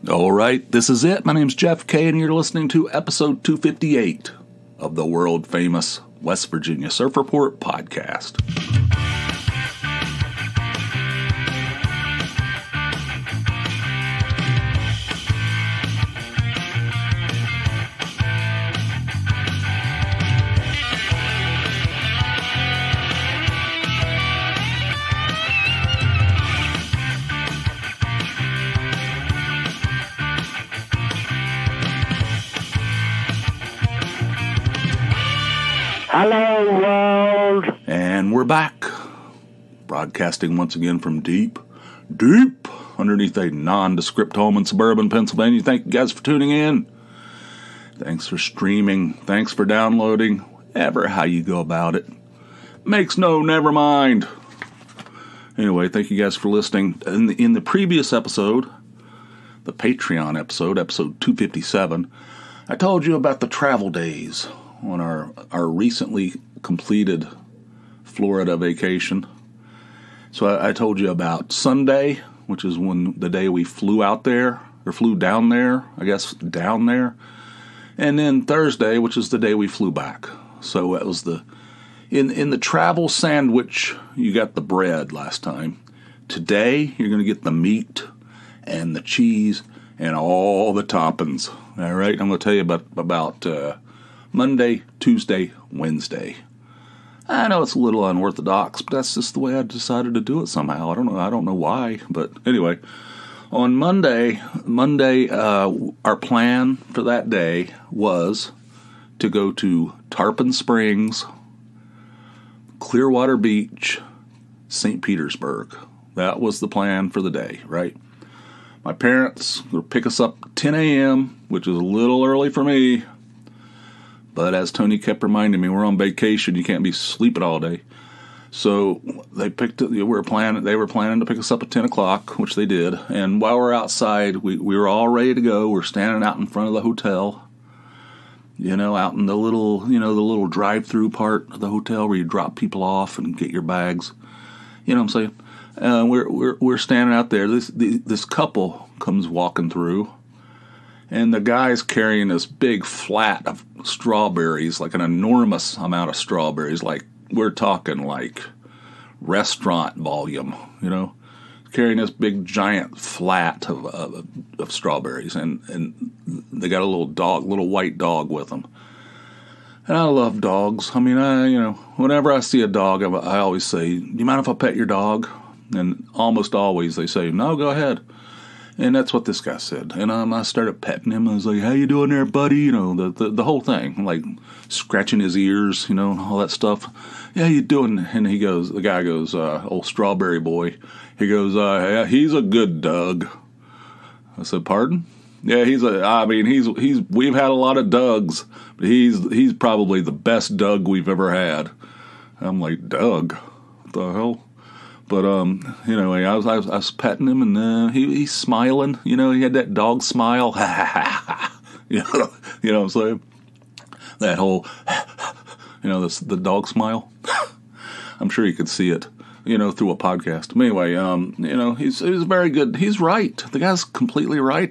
All right, this is it. My name's Jeff K, and you're listening to episode 258 of the world-famous West Virginia Surf Report podcast. Hello, world. And we're back, broadcasting once again from deep underneath a nondescript home in suburban Pennsylvania. Thank you guys for tuning in. Thanks for streaming. Thanks for downloading. Ever how you go about it. Never mind. Anyway, thank you guys for listening. In the previous episode, the Patreon episode 257, I told you about the travel days on our recently completed Florida vacation. So I told you about Sunday, which is the day we flew out there, or flew down there, and then Thursday, which is the day we flew back. So it was in the travel sandwich, you got the bread last time. Today, you're going to get the meat and the cheese and all the toppings. All right, I'm going to tell you about Monday, Tuesday, Wednesday. I know it's a little unorthodox, but that's just the way I decided to do it somehow. I don't know why, but anyway. On Monday, our plan for that day was to go to Tarpon Springs, Clearwater Beach, St. Petersburg. That was the plan for the day, right? My parents would pick us up at 10 a.m., which is a little early for me. But as Tony kept reminding me, we're on vacation. You can't be sleeping all day. So they were planning to pick us up at 10 o'clock, which they did. And while we're outside, we were all ready to go. We're standing out in front of the hotel. Out in the little drive-through part of the hotel where you drop people off and get your bags. You know what I'm saying? We're standing out there. This couple comes walking through. And the guy's carrying this big flat of strawberries, like an enormous amount of strawberries. Like, we're talking like restaurant volume, carrying this big giant flat of strawberries. And they got a little white dog with them. And I love dogs. I mean, whenever I see a dog, I always say, do you mind if I pet your dog? And almost always they say, no, go ahead. And that's what this guy said. And I started petting him. I was like, how you doing there, buddy? The whole thing. Like, scratching his ears, all that stuff. Yeah, you doing? And the guy goes, old strawberry boy. He goes, yeah, he's a good Doug. I said, pardon? Yeah, we've had a lot of Dougs, but he's probably the best Doug we've ever had. I'm like, Doug? What the hell? But, anyway, I was petting him, and he's smiling. He had that dog smile. You know what I'm saying? That whole, the dog smile. I'm sure you could see it, through a podcast. But anyway, he was very good. He's right. The guy's completely right.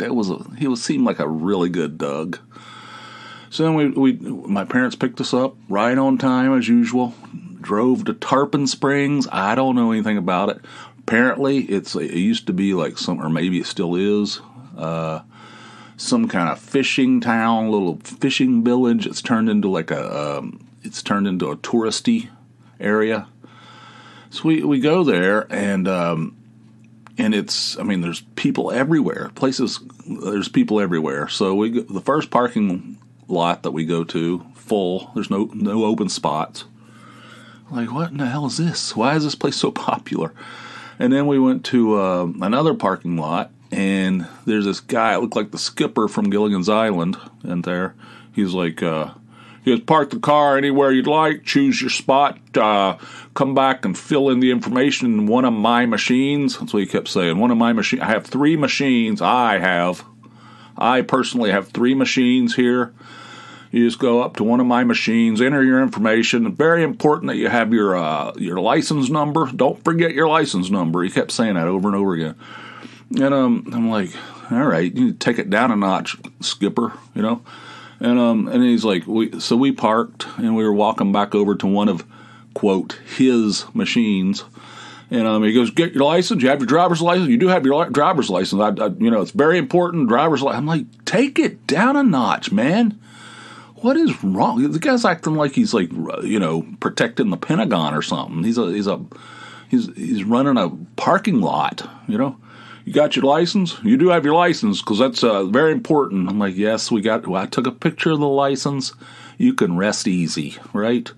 He seemed like a really good Doug. So then my parents picked us up right on time as usual. Drove to Tarpon Springs. I don't know anything about it. Apparently, it used to be like or maybe it still is, some kind of fishing town, little fishing village. It's turned into a touristy area. So we go there, and there's people everywhere. There's people everywhere. So the first parking lot that we go to, full. There's no open spots. Like, what in the hell is this? Why is this place so popular? And then we went to another parking lot, and there's this guy. It looked like the skipper from Gilligan's Island. And there, he's like, he goes, park the car anywhere you'd like, choose your spot, come back and fill in the information in one of my machines. That's what he kept saying. One of my machines. I have 3 machines. I personally have 3 machines here. You just go up to one of my machines, enter your information. Very important that you have your license number. Don't forget your license number. He kept saying that over and over again. And I'm like, all right, you need to take it down a notch, skipper, you know. And he's like, so we parked, and we were walking back over to one of, quote, his machines. And he goes, get your license. You have your driver's license. You do have your driver's license. It's very important. Driver's license. I'm like, take it down a notch, man. What is wrong? The guy's acting like he's like, protecting the Pentagon or something. He's running a parking lot. You got your license? You do have your license because that's very important. I'm like, yes, I took a picture of the license. You can rest easy, right?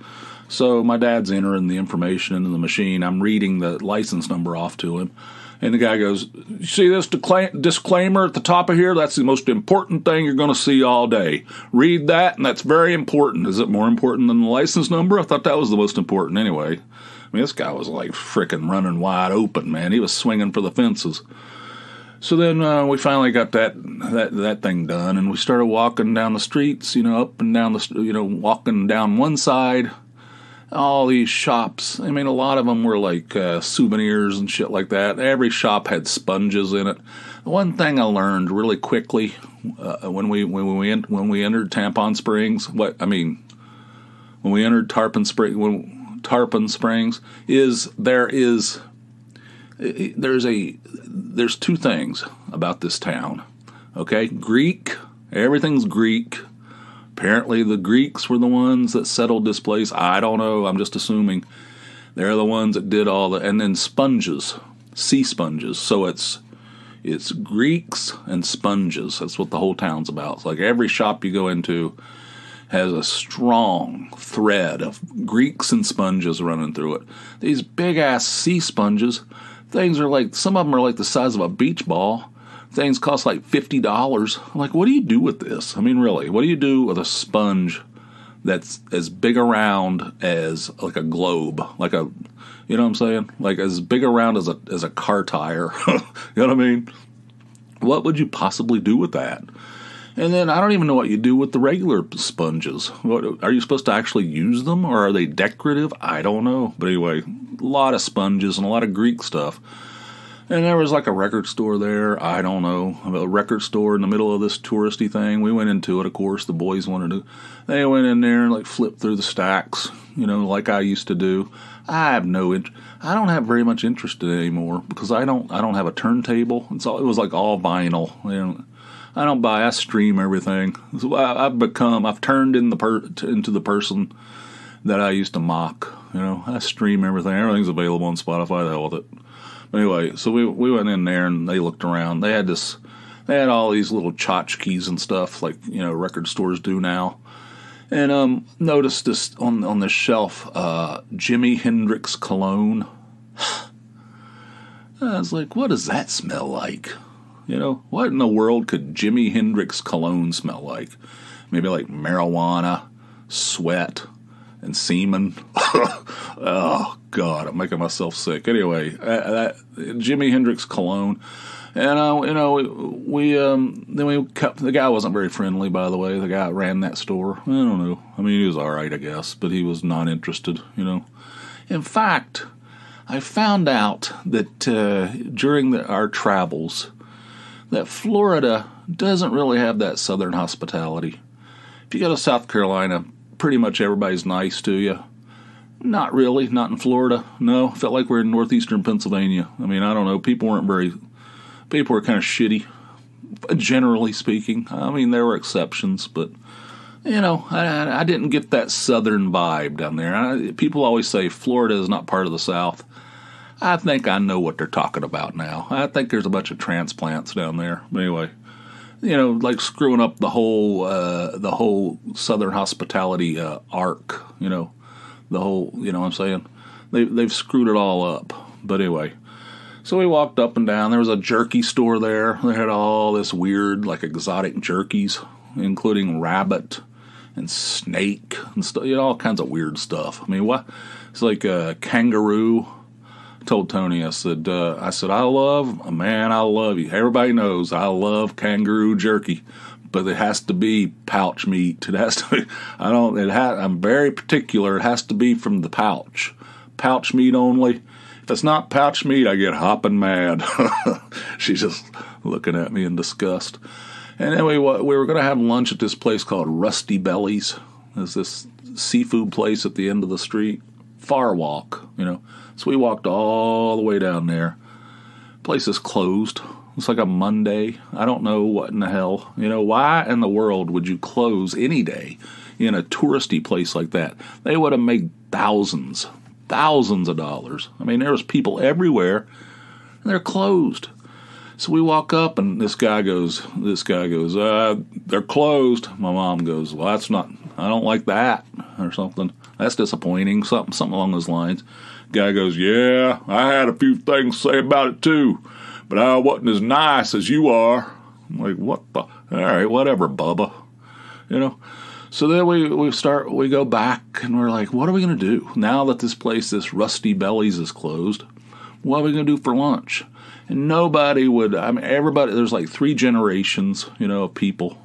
So my dad's entering the information into the machine. I'm reading the license number off to him. And the guy goes, you see this disclaimer at the top of here? That's the most important thing you're going to see all day. Read that, and that's very important. Is it more important than the license number? I thought that was the most important anyway. I mean, this guy was like frickin' running wide open, man. He was swinging for the fences. So then we finally got that thing done, and we started walking down the streets, up and down walking down one side. All these shops, I mean, a lot of them were like souvenirs and shit like that. Every shop had sponges in it. One thing I learned really quickly when we entered Tampon Springs, when we entered Tarpon Springs, is there's two things about this town. Okay, Greek, everything's Greek. Apparently the Greeks were the ones that settled this place. I don't know. I'm just assuming they're the ones that did all the. And then sponges, sea sponges. So it's Greeks and sponges. That's what the whole town's about. It's like every shop you go into has a strong thread of Greeks and sponges running through it. These big ass sea sponges, things are like, some of them are like the size of a beach ball. Things cost like $50. I'm like, what do you do with this? I mean, really, what do you do with a sponge that's as big around as like a globe, like a, you know what I'm saying? Like as big around as a car tire. You know what I mean? What would you possibly do with that? And then I don't even know what you do with the regular sponges. What, are you supposed to actually use them, or are they decorative? I don't know. But anyway, a lot of sponges and a lot of Greek stuff. And there was like a record store there. I don't know. A record store in the middle of this touristy thing. We went into it, of course. The boys wanted to. They went in there and like flipped through the stacks, like I used to do. I don't have very much interest in it anymore because I don't have a turntable. It was like all vinyl. I don't buy. I stream everything. So I've turned into the person that I used to mock. I stream everything. Everything's available on Spotify. The hell with it. Anyway, so we went in there and they looked around. They had all these little tchotchkes and stuff like, record stores do now. And noticed this on this shelf, Jimi Hendrix cologne. I was like, what does that smell like? What in the world could Jimi Hendrix cologne smell like? Maybe like marijuana, sweat, and semen. Oh God, I'm making myself sick. Anyway, that Jimi Hendrix cologne, and then we kept. The guy wasn't very friendly, by the way. The guy that ran that store. I don't know. I mean, he was all right, I guess, but he was not interested. In fact, I found out that during our travels, that Florida doesn't really have that Southern hospitality. If you go to South Carolina, pretty much everybody's nice to you. Not really, not in Florida. No, felt like we're in northeastern Pennsylvania. I mean, I don't know. People were kind of shitty, generally speaking. I mean, there were exceptions, but, I didn't get that southern vibe down there. People always say Florida is not part of the South. I think I know what they're talking about now. I think there's a bunch of transplants down there. But anyway, like screwing up the whole Southern hospitality arc, the whole, what I'm saying? They've screwed it all up. But anyway, so we walked up and down. There was a jerky store there. They had all this weird, like, exotic jerkies, including rabbit and snake and stuff, all kinds of weird stuff. I mean, what? It's like a kangaroo. I told Tony, I said, I love you. Everybody knows I love kangaroo jerky. But it has to be pouch meat. It has to be, I'm very particular. It has to be from the pouch. Pouch meat only. If it's not pouch meat, I get hopping mad. She's just looking at me in disgust. And then we were going to have lunch at this place called Rusty Bellies. There's this seafood place at the end of the street. Far walk, So we walked all the way down there. Place is closed. It's like a Monday. I don't know what in the hell. Why in the world would you close any day in a touristy place like that? They would have made thousands of dollars. I mean, there was people everywhere, and they're closed. So we walk up, and this guy goes, they're closed. My mom goes, well, I don't like that, or something. That's disappointing, something along those lines. Guy goes, yeah, I had a few things to say about it too, but I wasn't as nice as you are. I'm like, what the? All right, whatever, Bubba. So then we go back, and we're like, what are we going to do? Now that this Rusty Bellies is closed, what are we going to do for lunch? And nobody would, everybody, there's like 3 generations, of people.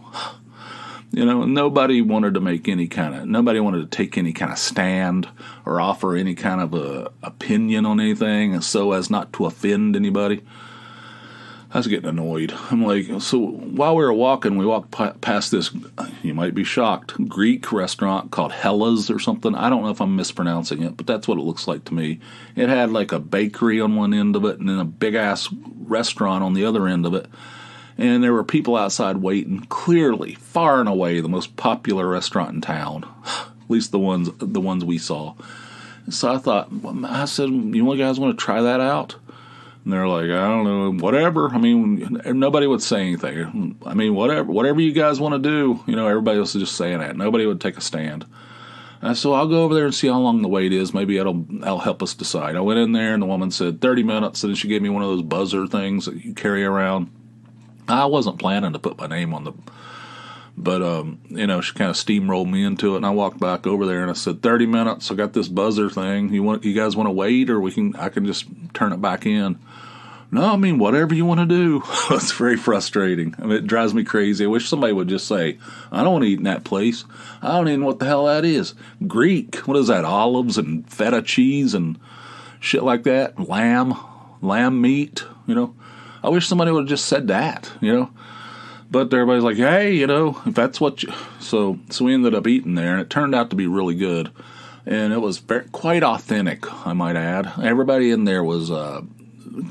Nobody wanted to take any kind of stand or offer any kind of a opinion on anything so as not to offend anybody. I was getting annoyed. I'm like, so while we were walking, we walked past this, you might be shocked, Greek restaurant called Hella's or something. I don't know if I'm mispronouncing it, but that's what it looks like to me. It had like a bakery on one end of it and then a big-ass restaurant on the other end of it. And there were people outside waiting. Clearly, far and away, the most popular restaurant in town. At least the ones we saw. So I said, you guys want to try that out? And they're like, I don't know, whatever. Nobody would say anything. Whatever you guys want to do. Everybody else is just saying that. Nobody would take a stand. And so I'll go over there and see how long the wait is. Maybe that'll help us decide. I went in there and the woman said 30 minutes. And then she gave me one of those buzzer things that you carry around. I wasn't planning to put my name on but she kind of steamrolled me into it, and I walked back over there and I said, 30 minutes, I got this buzzer thing. You guys want to wait, or I can just turn it back in? No, whatever you want to do. It's very frustrating. It drives me crazy. I wish somebody would just say, I don't want to eat in that place. I don't even know what the hell that is. Greek, what is that, olives and feta cheese and shit like that? Lamb meat, I wish somebody would have just said that, But everybody's like, hey, if that's what you... So we ended up eating there, and it turned out to be really good. And it was quite authentic, I might add. Everybody in there was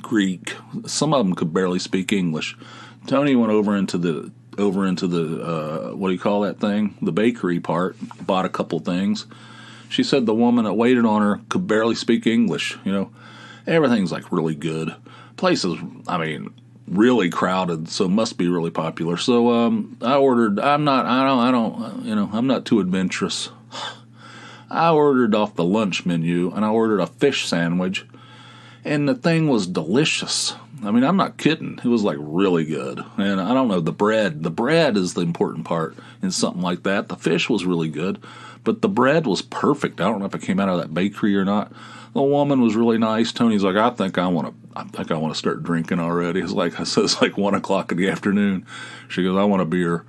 Greek. Some of them could barely speak English. Tony went over into the what do you call that thing? The bakery part, bought a couple things. She said the woman that waited on her could barely speak English, Everything's like really good. Place is, really crowded, so must be really popular. So I ordered. I'm not too adventurous. I ordered off the lunch menu, and I ordered a fish sandwich, and the thing was delicious. I'm not kidding. It was like really good. And I don't know, the bread. The bread is the important part in something like that. The fish was really good, but the bread was perfect. I don't know if it came out of that bakery or not. The woman was really nice. Tony's like, I think I want to start drinking already. It's like 1 o'clock in the afternoon. She goes, I want a beer.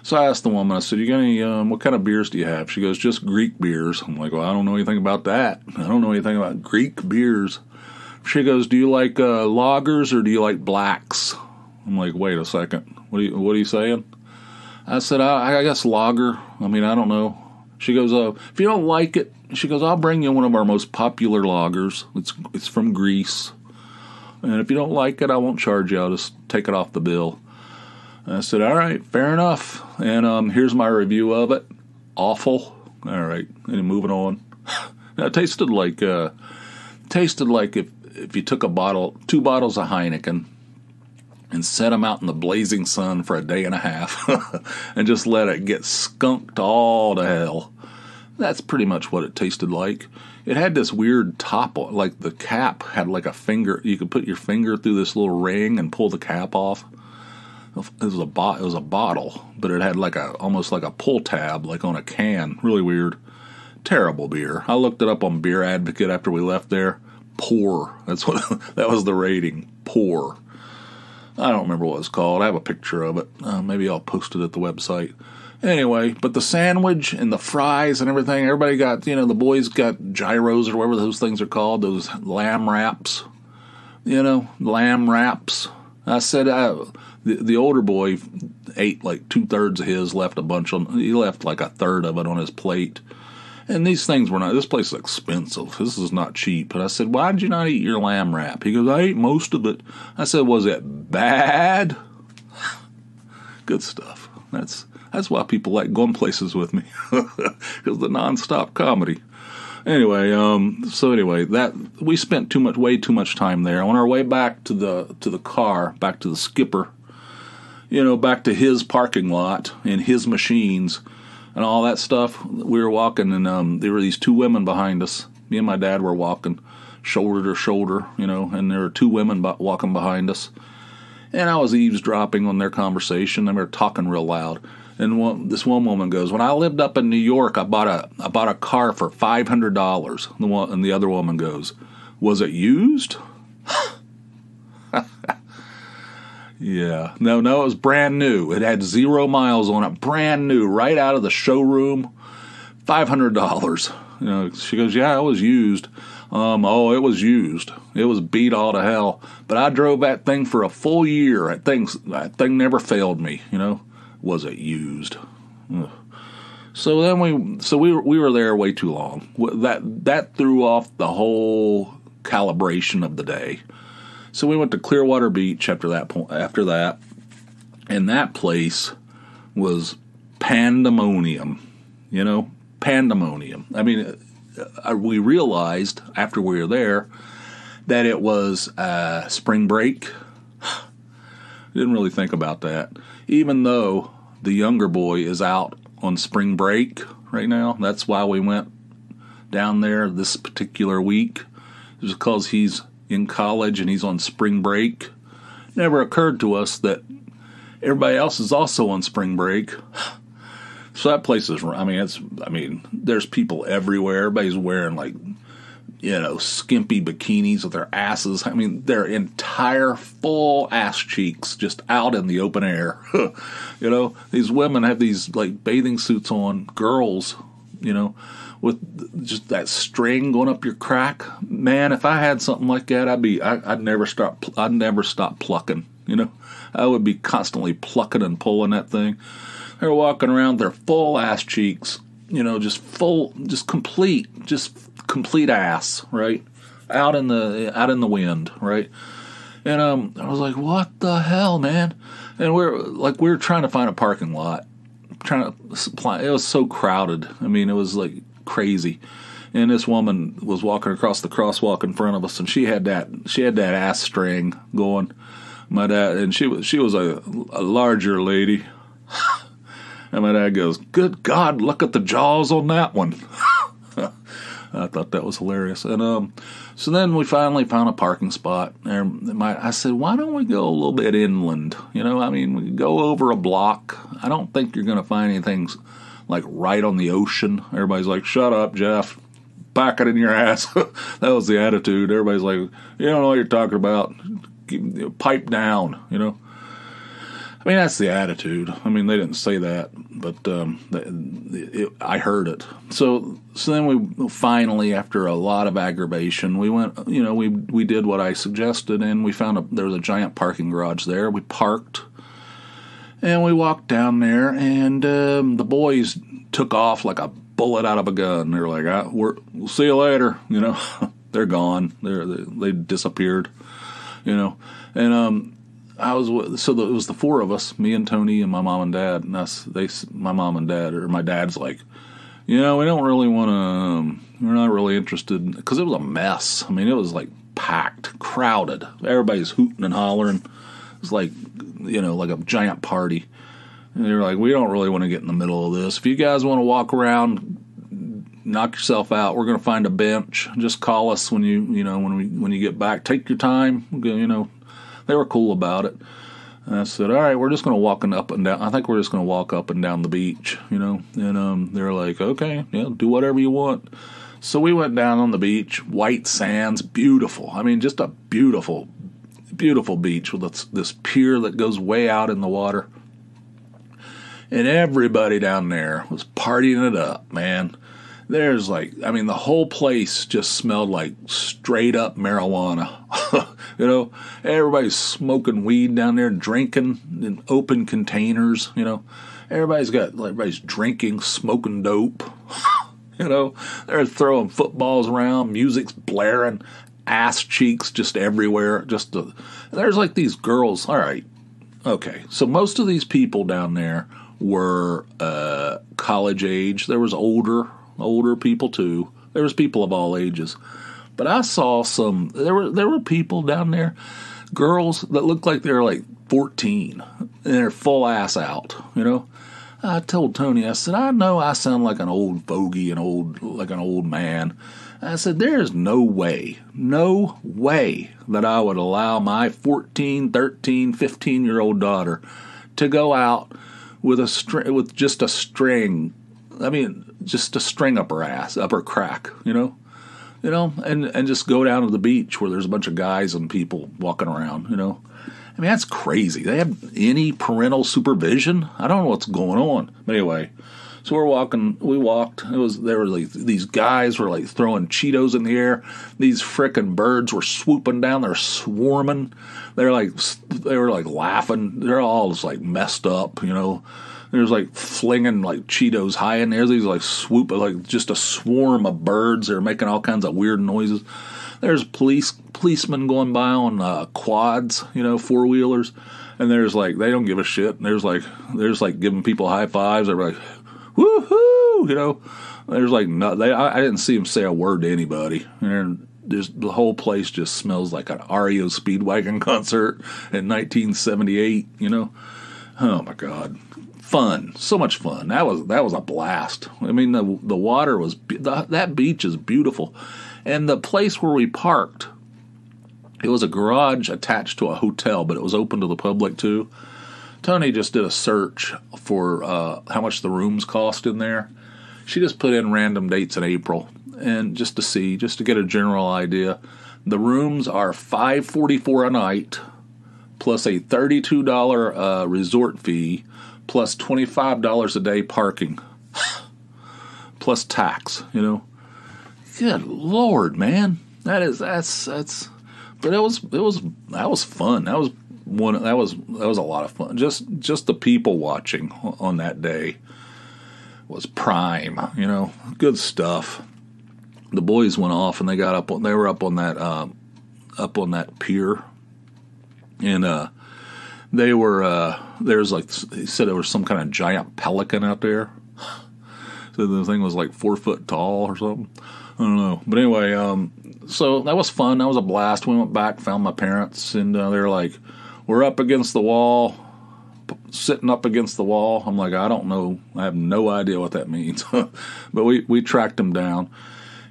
So I asked the woman, I said, you got any, what kind of beers do you have? She goes, just Greek beers. I'm like, well, I don't know anything about that. I don't know anything about Greek beers. She goes, do you like lagers or do you like blacks? I'm like, wait a second. What are you saying? I said, I guess lager. I don't know. She goes, if you don't like it, she goes, I'll bring you one of our most popular lagers. It's from Greece. And if you don't like it, I won't charge you. I'll just take it off the bill. And I said, all right, fair enough. And here's my review of it. Awful. All right, and moving on. Now, it tasted like if you took 2 bottles of Heineken and set them out in the blazing sun for a day and a half and just let it get skunked all to hell. That's pretty much what it tasted like. It had this weird top, like the cap had like a finger. You could put your finger through this little ring and pull the cap off. It was a bottle, but it had almost like a pull tab, like on a can. Really weird. Terrible beer. I looked it up on Beer Advocate after we left there. Poor. That was the rating. Poor. I don't remember what it was called. I have a picture of it. Maybe I'll post it at the website. Anyway, but the sandwich and the fries and everything, everybody got, the boys got gyros or whatever those things are called, those lamb wraps. Lamb wraps. I said, the older boy ate like 2/3 of his, left a bunch he left like 1/3 of it on his plate. And these things were not, this place is expensive. This is not cheap. And I said, why did you not eat your lamb wrap? He goes, I ate most of it. I said, was it bad? Good stuff. That's why people like going places with me. Because the nonstop comedy. Anyway, that we spent way too much time there. On our way back to the car, back to the skipper, back to his parking lot and his machines and all that stuff. We were walking, and there were these two women behind us. Me and my dad were walking shoulder to shoulder, and there were two women walking behind us. And I was eavesdropping on their conversation. They were talking real loud. And this one woman goes, when I lived up in New York, I bought a car for $500. And the other woman goes, was it used? Yeah. No, it was brand new. It had 0 miles on it. Brand new, right out of the showroom. $500. She goes, yeah, it was used. It was used. It was beat all to hell. But I drove that thing for a full year. That thing never failed me, Was it used? Ugh. So then we were there way too long. That threw off the whole calibration of the day. So we went to Clearwater Beach after that, and that place was pandemonium. Pandemonium. I mean, we realized after we were there that it was spring break. Didn't really think about that. Even though the younger boy is out on spring break right now. That's why we went down there this particular week. It was because he's in college and he's on spring break. Never occurred to us that everybody else is also on spring break. So that place is, there's people everywhere. Everybody's wearing skimpy bikinis with their asses. Their entire full ass cheeks just out in the open air. These women have these bathing suits on, girls, with just that string going up your crack. Man, if I had something like that, I'd never stop plucking, I would be constantly plucking and pulling that thing. They're walking around their full ass cheeks, just complete ass, right? Out in the wind, right? And I was like, what the hell, man? And we were trying to find a parking lot, it was so crowded. It was crazy. And this woman was walking across the crosswalk in front of us, and she had that ass string going. My dad, and she was a larger lady. And my dad goes, good God, look at the jaws on that one. I thought that was hilarious. And so then we finally found a parking spot. And I said, why don't we go a little bit inland? We go over a block. I don't think you're going to find anything right on the ocean. Everybody's like, shut up, Jeff. Pack it in your ass. That was the attitude. Everybody's like, you don't know what you're talking about. Pipe down, that's the attitude. They didn't say that, but I heard it. So then we finally, after a lot of aggravation, we went, we did what I suggested, and we found there was a giant parking garage there. We parked, and we walked down there, and the boys took off like a bullet out of a gun. They were like, we'll see you later, They're gone. They disappeared, and it was the four of us, me and Tony and my mom and dad, and my mom and dad, or my dad's like, we don't really want to, we're not really interested, because it was a mess. It was packed, crowded. Everybody's hooting and hollering. It was like a giant party. And they were like, we don't really want to get in the middle of this. If you guys want to walk around, knock yourself out. We're going to find a bench. Just call us when you get back. Take your time. They were cool about it. And I said, all right, we're just going to walk up and down. I think we're just going to walk up and down the beach, And they're like, okay, yeah, do whatever you want. So we went down on the beach, white sands, beautiful. Just a beautiful beautiful beach with this pier that goes way out in the water. And everybody down there was partying it up, man. There's the whole place just smelled like straight up marijuana. Everybody's smoking weed down there, drinking in open containers, everybody's drinking, smoking dope. They're throwing footballs around, music's blaring, ass cheeks just everywhere. There's these girls. All right. Okay. So most of these people down there were college age. There was older people too. There was people of all ages. But I saw there were people down there, girls that looked like they were 14 and they're full ass out, I told Tony, I said, I know I sound like an old fogey, like an old man. I said, there's no way that I would allow my 14, 13, 15-year-old daughter to go out with just a string. I mean, just a string up her ass, up her crack, and just go down to the beach where there's a bunch of guys and people walking around, I mean, that's crazy. They have any parental supervision? I don't know what's going on. But anyway, so we walked. These guys were throwing Cheetos in the air. These frickin' birds were swooping down. They're swarming. They were laughing. They're all just messed up, There's flinging Cheetos high in there. These swoop, just a swarm of birds. They're making all kinds of weird noises. There's policemen going by on quads, four-wheelers, and there's they don't give a shit. And there's giving people high fives. They're like, woohoo, There's I didn't see them say a word to anybody. And the whole place just smells like an REO Speedwagon concert in 1978. Oh my God. Fun, so much fun. That was a blast. I mean, the water was that beach is beautiful, and the place where we parked, it was a garage attached to a hotel, but it was open to the public too. Tony just did a search for how much the rooms cost in there. She just put in random dates in April, and just to get a general idea, the rooms are $544 a night, plus a $32 resort fee. Plus $25 a day parking, plus tax. Good Lord, man, that's. But that was fun. That was a lot of fun. Just the people watching on that day was prime. Good stuff. The boys went off and they were up on that pier, and they were, he said there was some kind of giant pelican out there. So the thing was 4 foot tall or something. I don't know. But anyway, so that was fun. That was a blast. We went back, found my parents, and they were we're up against the wall, sitting up against the wall. I'm I don't know. I have no idea what that means. But we tracked them down.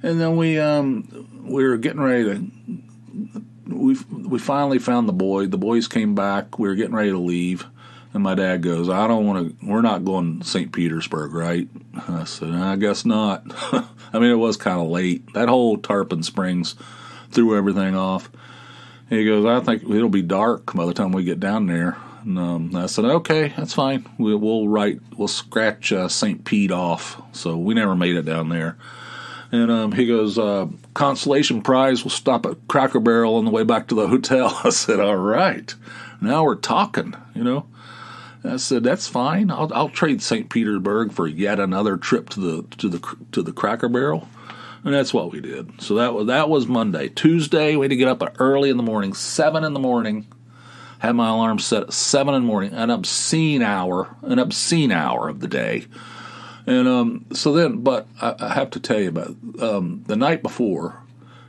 And then we were getting ready to... We finally found the boy. The boys came back. We were getting ready to leave, and my dad goes, "I don't want to. We're not going to St. Petersburg, right?" I said, "I guess not." I mean, it was kind of late. That whole Tarpon Springs threw everything off. He goes, "I think it'll be dark by the time we get down there." And I said, "Okay, that's fine. We'll scratch St. Pete off." So we never made it down there. And he goes, "Consolation prize, we'll stop at Cracker Barrel on the way back to the hotel." I said, "All right, now we're talking, I said, "That's fine. I'll trade St. Petersburg for yet another trip to the Cracker Barrel." And that's what we did. So that was Monday. Tuesday, we had to get up early in the morning, 7 in the morning. Had my alarm set at 7 in the morning, an obscene hour of the day. And but I have to tell you about the night before,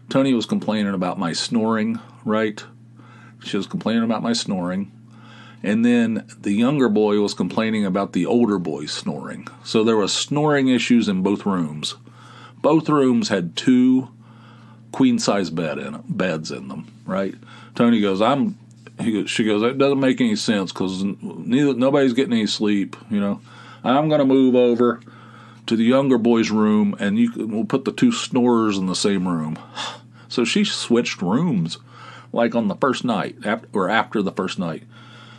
Tony was complaining about my snoring, right? She was complaining about my snoring. And then the younger boy was complaining about the older boy's snoring. So there was snoring issues in both rooms. Both rooms had 2 queen-size beds in them, right? Tony goes, she goes, "That doesn't make any sense because nobody's getting any sleep, I'm going to move over to the younger boy's room, and we'll put the 2 snorers in the same room." So she switched rooms like on the first night, after the first night.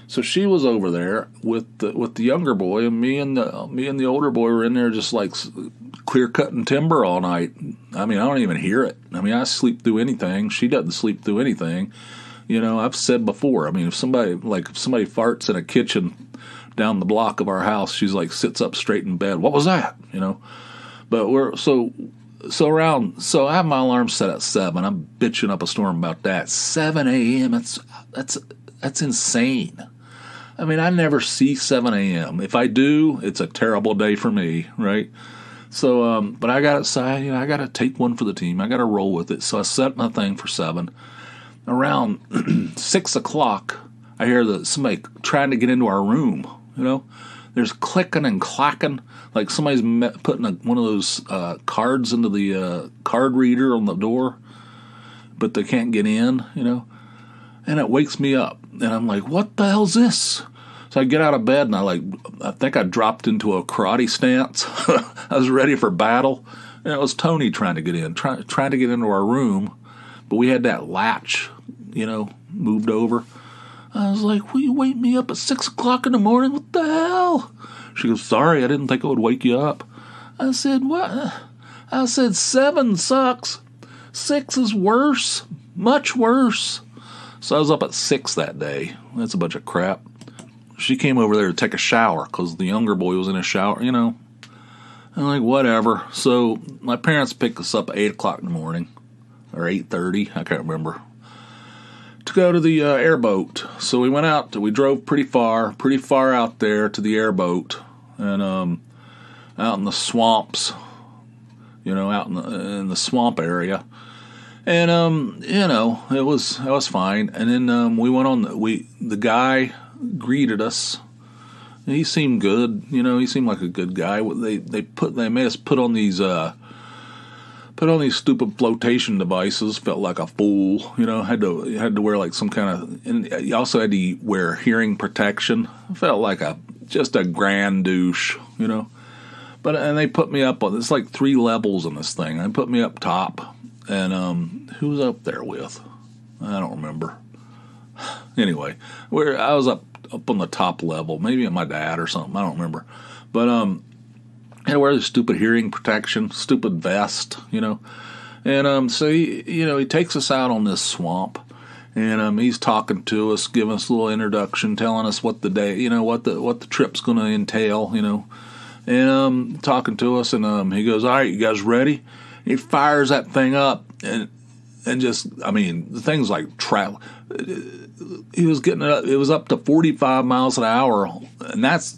So she was over there with the younger boy, and me and the older boy were in there just like clear cutting timber all night. I mean, I don't even hear it. I mean, I sleep through anything. She doesn't sleep through anything. You know, I've said before. I mean, if somebody farts in a kitchen down the block of our house, she's like sits up straight in bed. What was that? You know, but so I have my alarm set at 7. I'm bitching up a storm about that. 7 a.m. That's insane. I mean, I never see 7 a.m. If I do, it's a terrible day for me, right? So, but I got to say, you know, I got to take one for the team. I got to roll with it. So I set my thing for 7. Around 6 o'clock, I hear somebody trying to get into our room. You know, there's clicking and clacking, like somebody's putting one of those cards into the card reader on the door, but they can't get in. You know, and it wakes me up, and I'm like, "What the hell's this?" So I get out of bed, and I think I dropped into a karate stance. I was ready for battle, and it was Tony trying to get in, trying to get into our room, but we had that latch, you know, moved over. I was like, "Will you wake me up at 6 o'clock in the morning? What the hell?" She goes, "Sorry, I didn't think it would wake you up." I said, "What?" I said, 7 sucks. 6 is worse, much worse. So I was up at 6 that day. That's a bunch of crap. She came over there to take a shower because the younger boy was in a shower, you know. I'm like, whatever. So my parents picked us up at 8 o'clock in the morning, or 8:30, I can't remember, to go to the airboat. So we went out, we drove pretty far out there to the airboat, and out in the swamps, you know, out in the swamp area. And you know, it was fine. And then we went on. The guy greeted us. He seemed good. You know, he seemed like a good guy. They made us put on these stupid flotation devices. Felt like a fool. You know, had to wear like some kind of. And you also had to wear hearing protection. Felt like just a grand douche. You know, and they put me up on. It's like 3 levels in this thing. They put me up top. And who was up there with? I don't remember. Anyway, I was up on the top level, maybe my dad or something. I don't remember. But I had to wear this stupid hearing protection, stupid vest, you know. And so he takes us out on this swamp, and he's talking to us, giving us a little introduction, telling us what the day, you know, what the trip's going to entail, you know, and talking to us, and he goes, "All right, you guys ready?" He fires that thing up, and just, I mean, the thing's like travel. He was getting it up. It was up to 45 miles an hour, and that's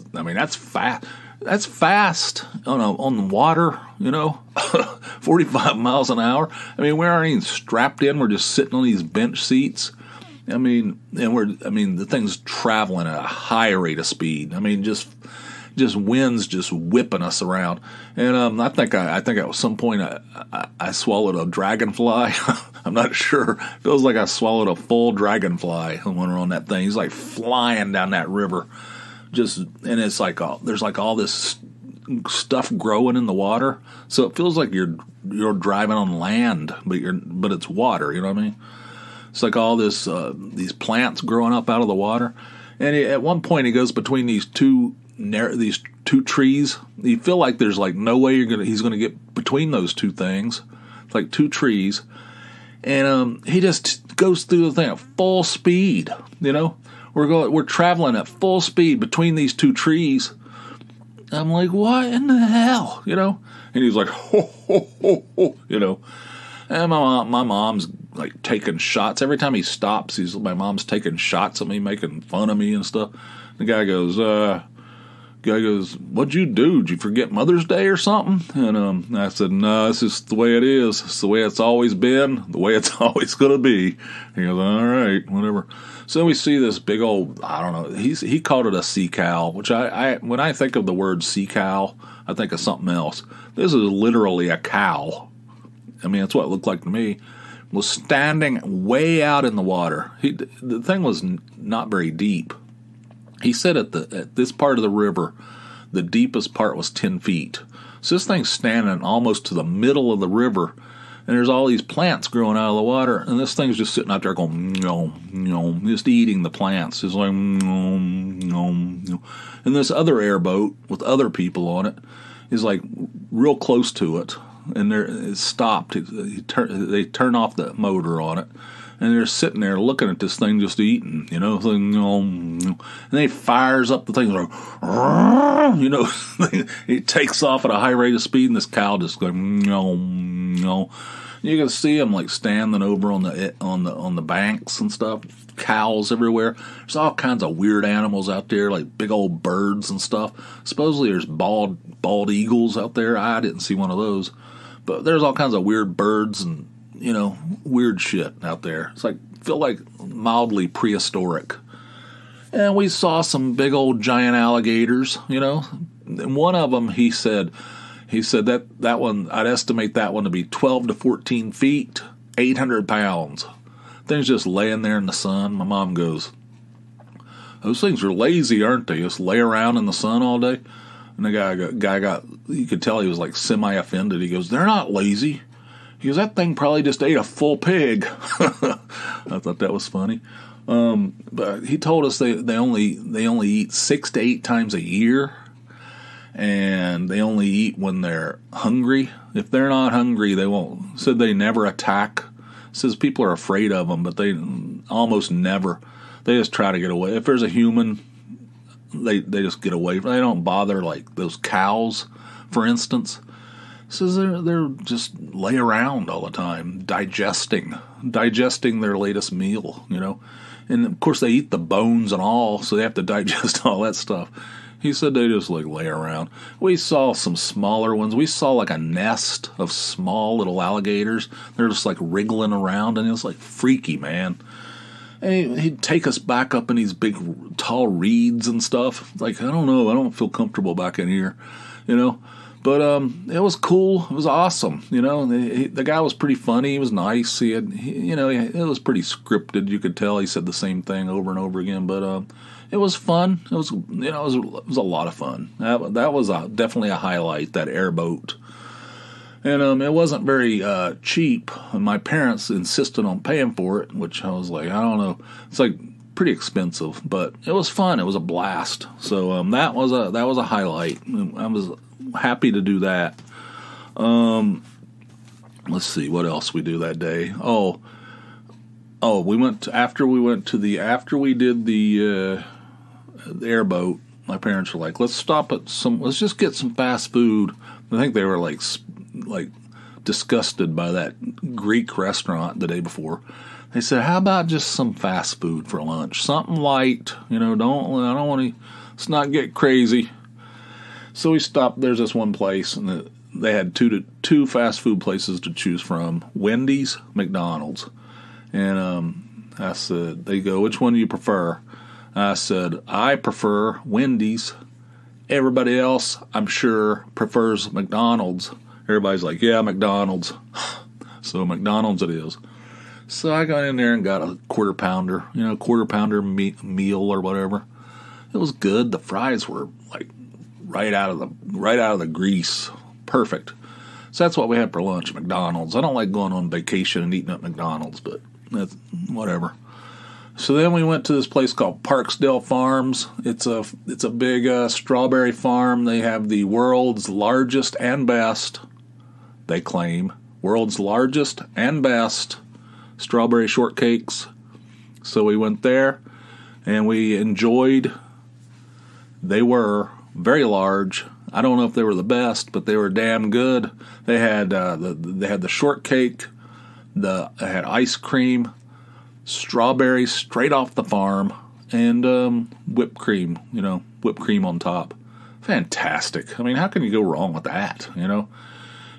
fast. That's fast on the water, you know, 45 miles an hour. I mean, we aren't even strapped in. We're just sitting on these bench seats. I mean, the thing's traveling at a high rate of speed. I mean, just winds just whipping us around. And I think at some point I swallowed a dragonfly. I'm not sure. It feels like I swallowed a full dragonfly when we're on that thing. He's like flying down that river. And it's like there's like all this stuff growing in the water. So it feels like you're driving on land, but it's water, you know what I mean? It's like all this these plants growing up out of the water. And at one point he goes between these two trees. You feel like there's like no way he's gonna get between those two things. It's like 2 trees, and he just goes through the thing at full speed. You know, we're traveling at full speed between these 2 trees. I'm like, what in the hell, you know? And he's like, ho ho ho ho, you know. And my mom's like taking shots every time he stops. My mom's taking shots at me, making fun of me and stuff. The guy goes, "What'd you do? Did you forget Mother's Day or something?" And I said, "No, it's just the way it is. It's the way it's always been, the way it's always going to be." He goes, "All right, whatever." So we see this big old, I don't know, he called it a sea cow, which when I think of the word sea cow, I think of something else. This is literally a cow. I mean, that's what it looked like to me. Was standing way out in the water. The thing was not very deep. He said at this part of the river, the deepest part was 10 feet. So this thing's standing almost to the middle of the river, and there's all these plants growing out of the water, and this thing's just sitting out there going, no, no, just eating the plants. It's like, no, no, no. And this other airboat with other people on it is like real close to it, and it's stopped. They turn off the motor on it, and they're sitting there looking at this thing just eating, and it fires up the thing, like, it takes off at a high rate of speed, and this cow just going, no. You can see them like standing over on the banks and stuff. Cows everywhere. There's all kinds of weird animals out there, like big old birds and stuff. Supposedly there's bald eagles out there. I didn't see one of those, but there's all kinds of weird birds and weird shit out there. It's like feel like mildly prehistoric. And we saw some big old giant alligators. And one of them, he said that one, I'd estimate that one to be 12 to 14 feet, 800 pounds. Things just laying there in the sun. My mom goes, those things are lazy, aren't they? Just lay around in the sun all day. And the guy got, you could tell he was like semi-offended. He goes, they're not lazy. He goes, that thing probably just ate a full pig. I thought that was funny. But he told us they only eat 6 to 8 times a year. And they only eat when they're hungry. If they're not hungry, they won't. Said they never attack. Says people are afraid of them, but they almost never. They just try to get away. If there's a human, they just get away. They don't bother like those cows, for instance. Says they're just lay around all the time, digesting their latest meal, And of course they eat the bones and all, so they have to digest all that stuff. He said they just like lay around. We saw some smaller ones. We saw like a nest of small little alligators. They're just like wriggling around, and it was like freaky, man. And he'd take us back up in these big tall reeds and stuff. Like, I don't know, I don't feel comfortable back in here, But it was cool. It was awesome, The guy was pretty funny. He was nice. It was pretty scripted. You could tell he said the same thing over and over again. But it was fun. It was it was a lot of fun. That was definitely a highlight. That airboat, and it wasn't very cheap. And my parents insisted on paying for it, which I was like, I don't know. It's like pretty expensive, but it was fun. It was a blast. So that was a highlight. I was happy to do that. Let's see what else we do that day. After we did the airboat. My parents were like, let's just get some fast food. I think they were like disgusted by that Greek restaurant the day before. They said, how about just some fast food for lunch? Something light, I don't want to, let's not get crazy. So we stopped. There's this one place, and they had two fast food places to choose from: Wendy's, McDonald's. And I said, they go, which one do you prefer? I said, I prefer Wendy's. Everybody else, I'm sure, prefers McDonald's. Everybody's like, yeah, McDonald's. So McDonald's it is. So I got in there and got a quarter pounder meal or whatever. It was good. The fries were like right out of the grease. Perfect. So that's what we had for lunch at McDonald's. I don't like going on vacation and eating at McDonald's, but that's whatever. So then we went to this place called Parksdale Farms. It's a big strawberry farm. They have the world's largest and best, they claim, world's largest and best strawberry shortcakes. So we went there and we enjoyed. They were very large. I don't know if they were the best, but they were damn good. They had the shortcake. They had ice cream, strawberries straight off the farm, and whipped cream. Whipped cream on top. Fantastic. I mean, how can you go wrong with that? And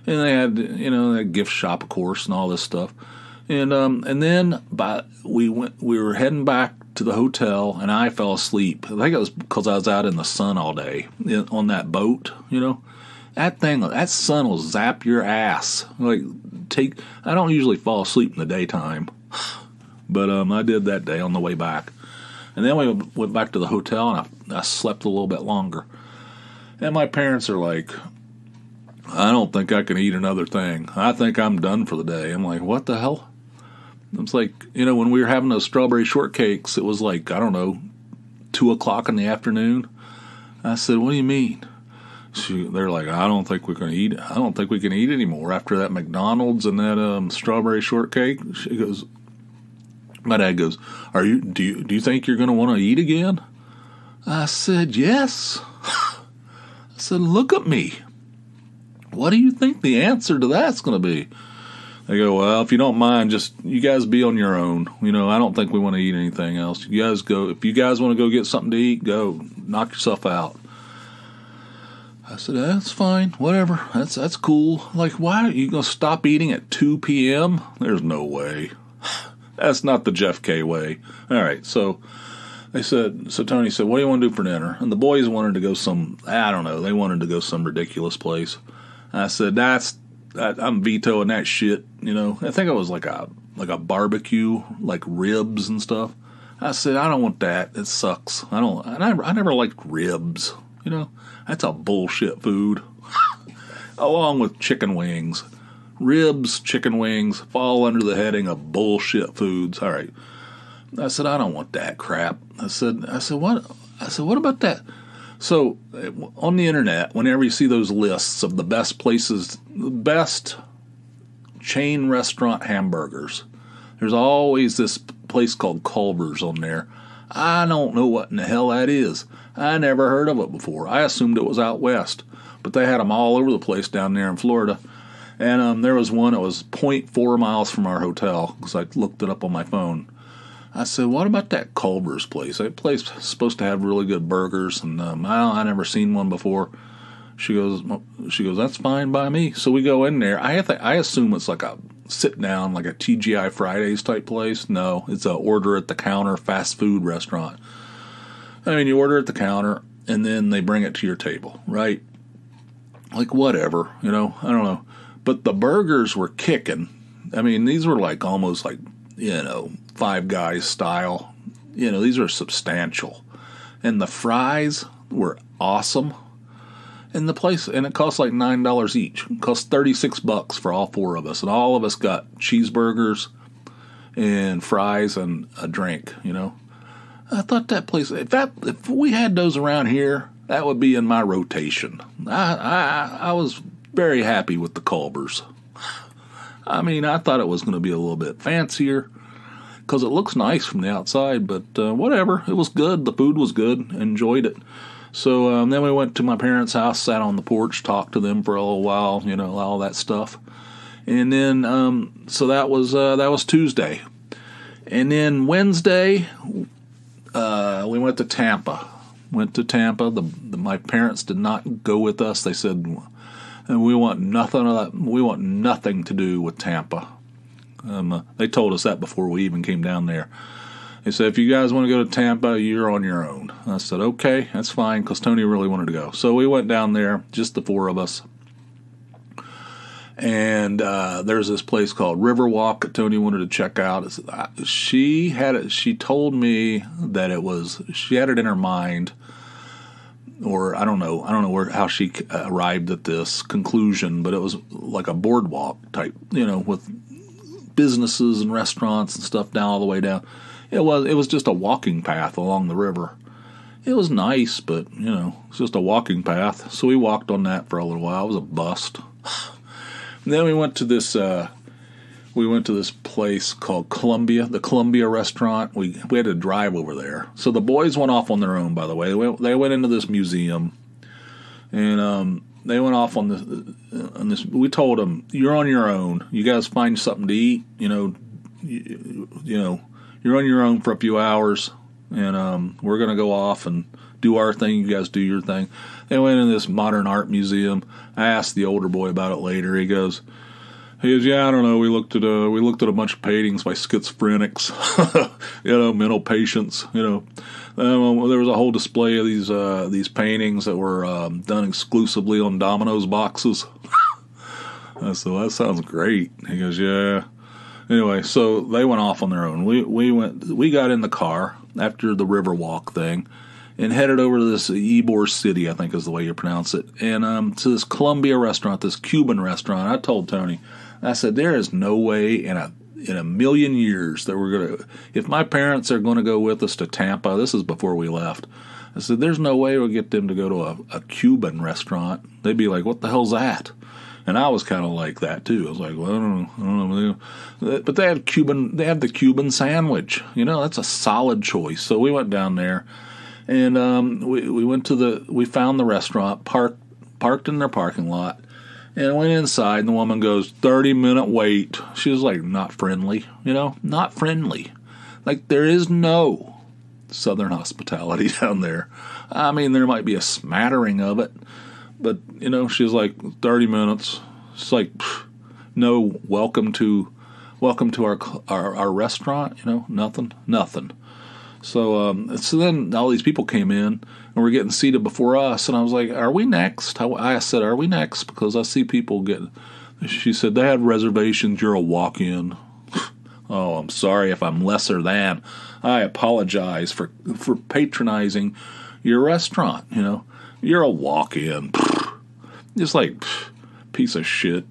they had a gift shop, of course, and all this stuff. And then we were heading back to the hotel, and I fell asleep. I think it was because I was out in the sun all day on that boat. That sun will zap your ass. I don't usually fall asleep in the daytime, but I did that day on the way back. And then we went back to the hotel, and I slept a little bit longer. And my parents are like, I don't think I can eat another thing. I think I'm done for the day. I'm like, what the hell? It's like, when we were having those strawberry shortcakes, it was like, I don't know, 2 o'clock in the afternoon. I said, what do you mean? They're like, I don't think we can eat anymore after that McDonald's and that strawberry shortcake. She goes, my dad goes, do you think you're going to want to eat again? I said, yes. I said, look at me. What do you think the answer to that's going to be? They go, well, if you don't mind, just you guys be on your own. I don't think we want to eat anything else. You guys go. If you guys want to go get something to eat, go. Knock yourself out. I said, that's fine. Whatever. That's cool. Like, why are you going to stop eating at 2 p.m.? There's no way. That's not the Jeff K way. All right, so Tony said, what do you want to do for dinner? And the boys wanted to go they wanted to go some ridiculous place. I said, I'm vetoing that shit, I think it was like a barbecue, like ribs and stuff. I said, I don't want that. It sucks. I never liked ribs, That's a bullshit food. Along with chicken wings. Ribs, chicken wings fall under the heading of bullshit foods. All right. I said, I don't want that crap. I said, what about that? So, on the internet, whenever you see those lists of the best places, the best chain restaurant hamburgers, there's always this place called Culver's on there. I don't know what in the hell that is. I never heard of it before. I assumed it was out west. But they had them all over the place down there in Florida. And there was one that was 0.4 miles from our hotel, because I looked it up on my phone. I said, what about that Culver's place? That place is supposed to have really good burgers, and I never seen one before. She goes, that's fine by me. So we go in there. I assume it's like a sit-down, like a TGI Fridays type place. No, it's a order-at-the-counter fast food restaurant. I mean, you order at the counter, and then they bring it to your table, right? Like, whatever, I don't know. But the burgers were kicking. I mean, these were like almost like, Five Guys style. These are substantial. And the fries were awesome. And the place, and it cost like $9 each. It cost $36 for all four of us. And all of us got cheeseburgers and fries and a drink, I thought that place, if we had those around here, that would be in my rotation. I was very happy with the Culver's. I mean, I thought it was going to be a little bit fancier because it looks nice from the outside, but whatever. It was good. The food was good. Enjoyed it. So then we went to my parents' house, sat on the porch, talked to them for a little while, all that stuff. And then, so that was Tuesday. And then Wednesday, we went to Tampa. My parents did not go with us. They said, we want nothing of that. We want nothing to do with Tampa. They told us that before we even came down there. They said, if you guys want to go to Tampa, you're on your own. I said, okay, that's fine, because Tony really wanted to go. So we went down there, just the four of us. And there's this place called Riverwalk that Tony wanted to check out. She told me that she had it in her mind, or I don't know how she arrived at this conclusion, but it was like a boardwalk type, with businesses and restaurants and stuff down all the way down. It was just a walking path along the river. It was nice, but it's just a walking path. So we walked on that for a little while. It was a bust. And then we went to this place called Columbia, the Columbia restaurant. We had to drive over there. So the boys went off on their own, by the way. They went into this museum, and they went off on this. We told them, you're on your own. You guys find something to eat. You're on your own for a few hours, and we're going to go off and do our thing. You guys do your thing. They went in this modern art museum. I asked the older boy about it later. He goes, yeah, I don't know. We looked at a bunch of paintings by schizophrenics, mental patients. There was a whole display of these paintings that were done exclusively on Domino's boxes. I said, well, that sounds great. He goes, yeah. Anyway, so they went off on their own. We got in the car after the Riverwalk thing, and headed over to this Ybor City, I think is the way you pronounce it, and to this Columbia restaurant, this Cuban restaurant. I told Tony, I said, there is no way in a million years that we're going to, if my parents are going to go with us to Tampa, this is before we left, I said, there's no way we'll get them to go to a Cuban restaurant. They'd be like, what the hell's that? And I was kind of like that too. I was like, well, I don't know. But they have the Cuban sandwich. That's a solid choice. So we went down there, and we found the restaurant, parked in their parking lot, and went inside, and the woman goes, 30-minute wait. She was like, not friendly, not friendly. Like, there is no Southern hospitality down there. I mean, there might be a smattering of it, but, she was like, 30 minutes. It's like, no, welcome to our restaurant, nothing. So then all these people came in, and were getting seated before us, and I was like, are we next? I said, are we next? Because I see people getting, she said, they had reservations, you're a walk-in. Oh, I'm sorry if I'm lesser than. I apologize for patronizing your restaurant, You're a walk-in. Just like, piece of shit,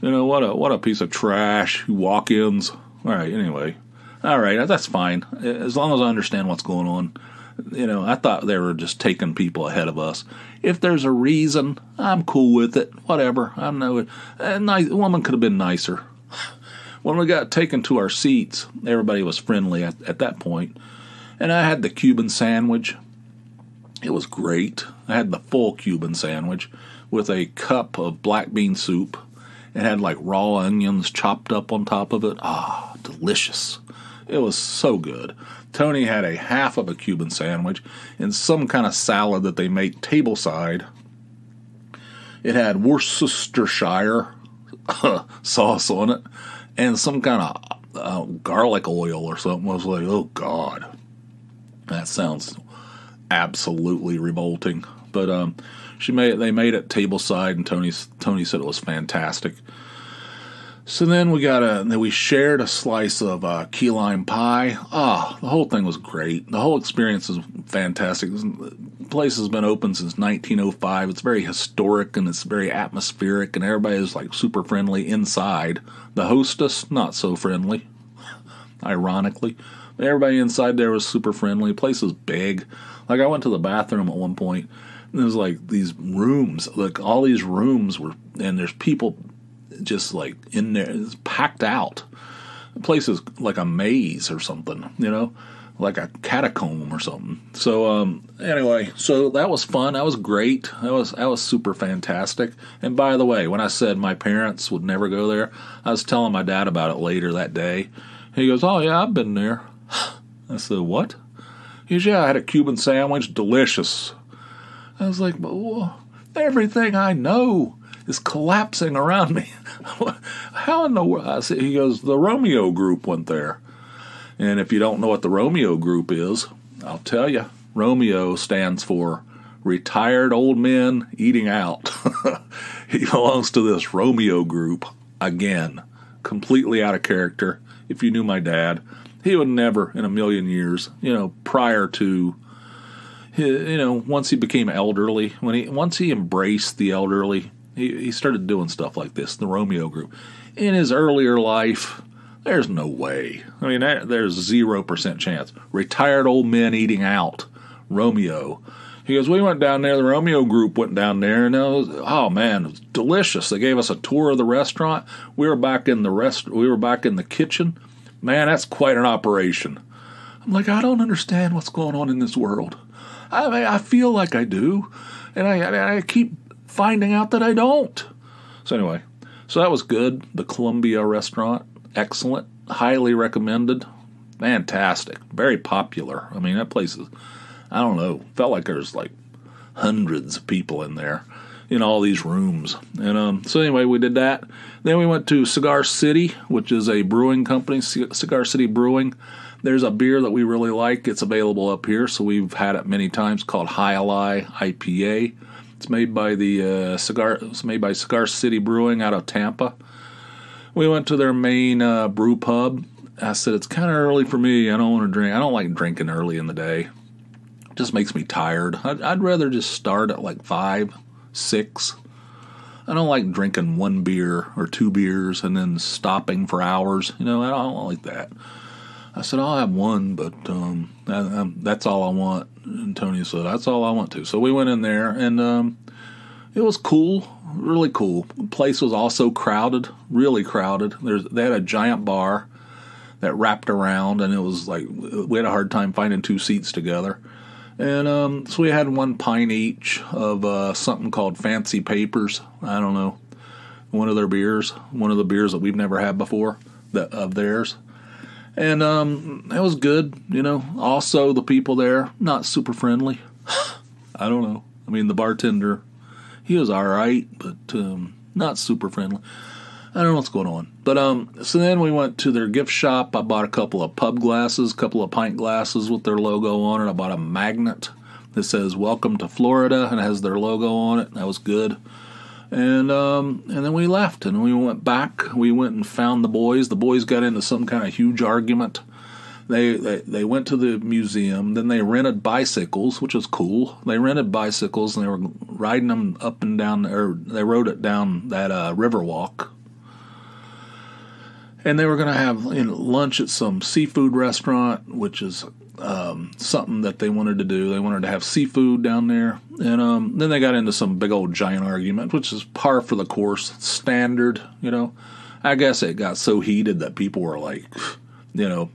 what a piece of trash, walk-ins. All right, anyway. All right, that's fine. As long as I understand what's going on. I thought they were just taking people ahead of us. If there's a reason, I'm cool with it. Whatever. I know it. A woman could have been nicer. When we got taken to our seats, everybody was friendly at that point. And I had the Cuban sandwich. It was great. I had the full Cuban sandwich with a cup of black bean soup. It had like raw onions chopped up on top of it. Ah, delicious. It was so good. Tony had a half of a Cuban sandwich and some kind of salad that they make tableside. It had Worcestershire sauce on it and some kind of garlic oil or something. I was like, oh, God. That sounds absolutely revolting. But they made it tableside, and Tony said it was fantastic. So then we shared a slice of key lime pie. The whole thing was great. The whole experience is fantastic. The place has been open since 1905. It's very historic and it's very atmospheric, and everybody is like super friendly inside. The hostess, not so friendly, ironically. But everybody inside there was super friendly. The place was big. Like, I went to the bathroom at one point, and there's like these rooms. Like, all these rooms and there's people just like in there, it's packed out. The place is like a maze or something, like a catacomb or something. So anyway, so that was fun. That was great. That was super fantastic. And by the way, when I said my parents would never go there, I was telling my dad about it later that day. He goes, "Oh yeah, I've been there." I said, "What?" He goes, "Yeah, I had a Cuban sandwich, delicious." I was like, "Well, everything I know is collapsing around me." How in the world? He goes, "The Romeo Group went there." And if you don't know what the Romeo Group is, I'll tell you. Romeo stands for Retired Old Men Eating Out. He belongs to this Romeo Group. Again, completely out of character. If you knew my dad, he would never in a million years, prior to, once he became elderly, once he embraced the elderly, he started doing stuff like this, the Romeo Group. In his earlier life, there's no way. I mean, there's 0% chance. Retired old men eating out. Romeo. He goes, we went down there, the Romeo Group went down there, and it was delicious. They gave us a tour of the restaurant. We were back in the kitchen. Man, that's quite an operation. I'm like, I don't understand what's going on in this world. I feel like I do, and I keep finding out that I don't. So anyway, so that was good. The Columbia restaurant, excellent, highly recommended, fantastic, very popular. I mean, that place is, I don't know, felt like there's like hundreds of people in there in all these rooms. And so anyway, we did that. Then we went to Cigar City, which is a brewing company, Cigar City Brewing. There's a beer that we really like. It's available up here, so we've had it many times, called High Ally IPA. It's made by Cigar City Brewing out of Tampa. We went to their main brew pub. I said, it's kind of early for me. I don't want to drink. I don't like drinking early in the day. Just makes me tired. I'd rather just start at like 5, 6. I don't like drinking 1 beer or 2 beers and then stopping for hours. I don't like that. I said, I'll have 1, but that's all I want. And Tony said, that's all I want to. So we went in there, and it was cool, really cool. The place was also crowded, really crowded. They had a giant bar that wrapped around, and it was like we had a hard time finding 2 seats together. And so we had 1 pint each of something called Fancy Papers. I don't know, one of the beers that we've never had before of theirs. And that was good, Also, the people there, not super friendly. I don't know. I mean, the bartender, he was all right, but not super friendly. I don't know what's going on. But so then we went to their gift shop. I bought a couple of pub glasses, a couple of pint glasses with their logo on it. I bought a magnet that says "Welcome to Florida" and it has their logo on it. That was good. And then we left and we went back. We went and found the boys. The boys got into some kind of huge argument. They went to the museum. Then they rented bicycles, which was cool. They rented bicycles and they were riding them up and down, or they rode it down that Riverwalk. And they were going to have lunch at some seafood restaurant, which is something that they wanted to do. They wanted to have seafood down there. And then they got into some big old giant argument, which is par for the course, standard, I guess it got so heated that people were like,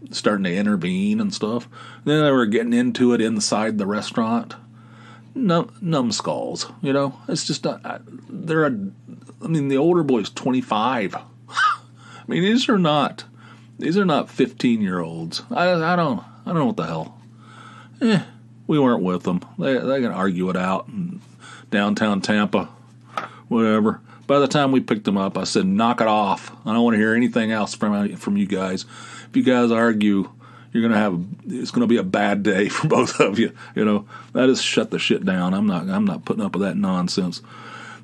starting to intervene and stuff. Then they were getting into it inside the restaurant. Numbskulls, It's just, the older boy's 25. I mean, these are not 15-year-olds. I don't know what the hell. We weren't with them. They can argue it out in downtown Tampa, whatever. By the time we picked them up, I said, knock it off. I don't want to hear anything else from you guys. If you guys argue, it's gonna be a bad day for both of you. I just shut the shit down. I'm not putting up with that nonsense.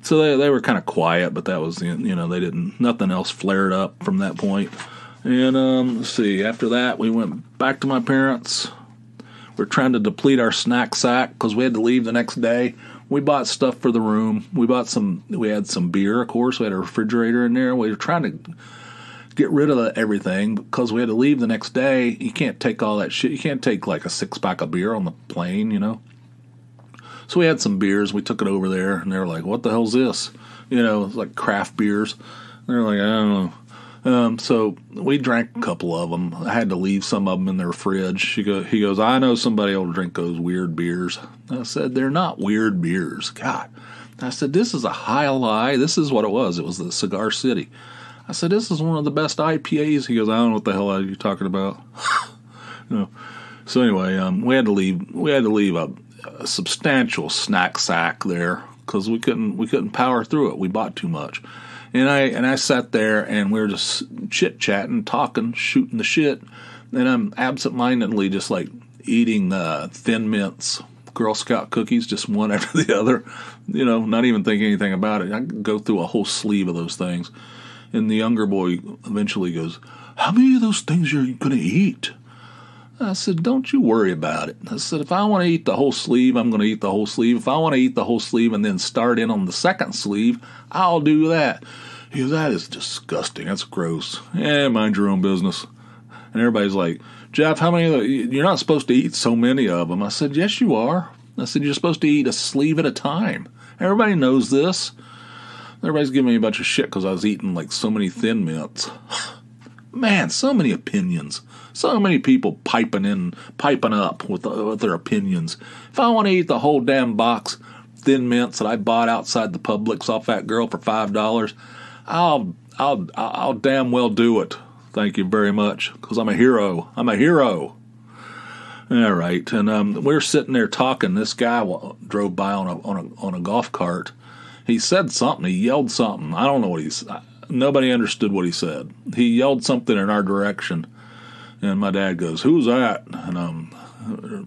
So they were kind of quiet, but that was, they didn't, nothing else flared up from that point. And let's see, after that, we went back to my parents. We're trying to deplete our snack sack because we had to leave the next day. We bought stuff for the room. We had some beer, of course. We had a refrigerator in there. We were trying to get rid of everything because we had to leave the next day. You can't take all that shit. You can't take like a 6-pack of beer on the plane, So we had some beers. We took it over there, and they were like, what the hell's this? It's like craft beers. They were like, I don't know. So we drank a couple of them. I had to leave some of them in their fridge. He goes, I know somebody will drink those weird beers. I said, they're not weird beers. God. I said, this is a high lie. This is what it was. It was the Cigar City. I said, this is one of the best IPAs. He goes, I don't know what the hell are you talking about. So anyway, we had to leave a substantial snack sack there because we couldn't power through it. We bought too much. And I sat there and we were just chit-chatting, talking, shooting the shit. And I'm absent-mindedly just like eating the Thin Mints Girl Scout cookies, just one after the other, not even thinking anything about it. I could go through a whole sleeve of those things. And the younger boy eventually goes, how many of those things are you going to eat? I said, don't you worry about it. I said, if I want to eat the whole sleeve, I'm going to eat the whole sleeve. If I want to eat the whole sleeve and then start in on the second sleeve, I'll do that. He goes, that is disgusting. That's gross. Yeah, mind your own business. And everybody's like, Jeff, how many of the, you're not supposed to eat so many of them. I said, yes, you are. I said, you're supposed to eat a sleeve at a time. Everybody knows this. Everybody's giving me a bunch of shit because I was eating like so many Thin Mints. Man, so many opinions. So many people piping up with their opinions. If I want to eat the whole damn box Thin Mints that I bought outside the Publix off that girl for $5, I'll damn well do it. Thank you very much, because I'm a hero. I'm a hero. All right, and we're sitting there talking. This guy drove by on a golf cart. He said something. He yelled something. I don't know what he said. Nobody understood what he said. He yelled something in our direction. And my dad goes, who's that? And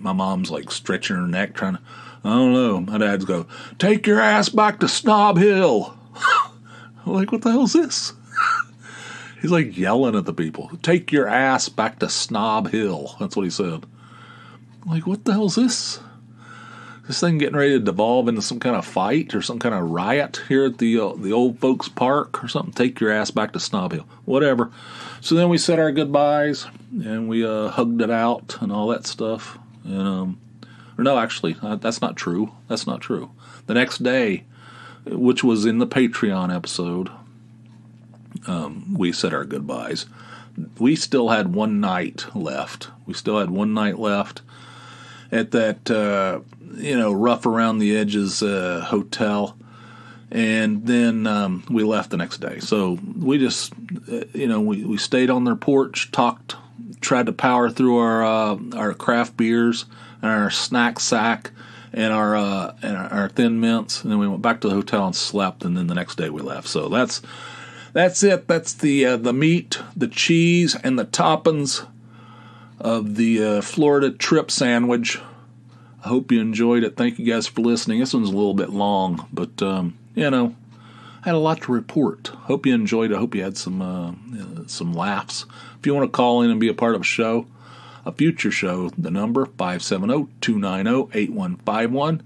my mom's like stretching her neck trying to, I don't know. My dad's go, take your ass back to Snob Hill. I'm like, what the hell's this? He's like yelling at the people. Take your ass back to Snob Hill. That's what he said. I'm like, what the hell's this? this thing getting ready to devolve into some kind of fight or some kind of riot here at the old folks park or something. Take your ass back to Snob Hill, whatever. So then we said our goodbyes and we hugged it out and all that stuff. And or no, actually, that's not true. That's not true. The next day, which was in the Patreon episode, we said our goodbyes. We still had one night left. We still had one night left at that, rough around the edges hotel. And then we left the next day. So we just, we stayed on their porch, talked, tried to power through our craft beers and our snack sack and our Thin Mints, and then we went back to the hotel and slept. And then the next day we left. So that's it. That's the meat, the cheese, and the toppings of the Florida trip sandwich. I hope you enjoyed it. Thank you guys for listening. This one's a little bit long, but I had a lot to report. Hope you enjoyed it. I hope you had some laughs. If you want to call in and be a part of a future show, the number 570-290-8151.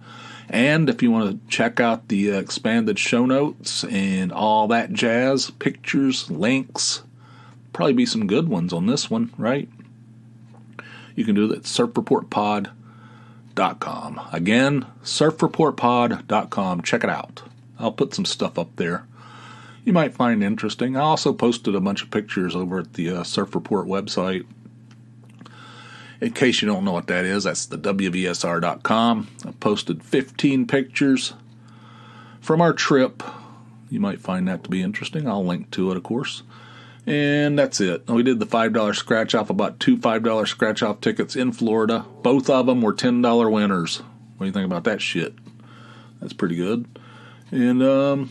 And if you want to check out the expanded show notes and all that jazz, pictures, links, probably be some good ones on this one, right? You can do that at surfreportpod.com. Again, surfreportpod.com. Check it out. I'll put some stuff up there you might find interesting. I also posted a bunch of pictures over at the Surf Report website. In case you don't know what that is, that's the WVSR.com. I posted 15 pictures from our trip. You might find that to be interesting. I'll link to it, of course. And that's it. We did the $5 scratch-off, about two $5 scratch-off tickets in Florida. Both of them were $10 winners. What do you think about that shit? That's pretty good. And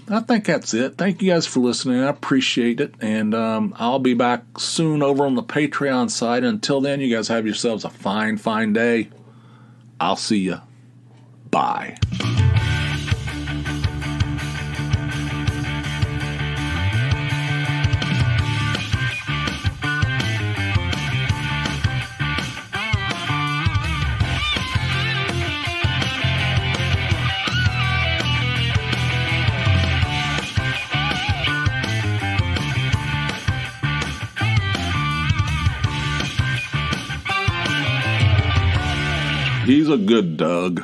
I think that's it. Thank you guys for listening. I appreciate it. And I'll be back soon over on the Patreon side. Until then, you guys have yourselves a fine, fine day. I'll see you. Bye. He's a good Doug.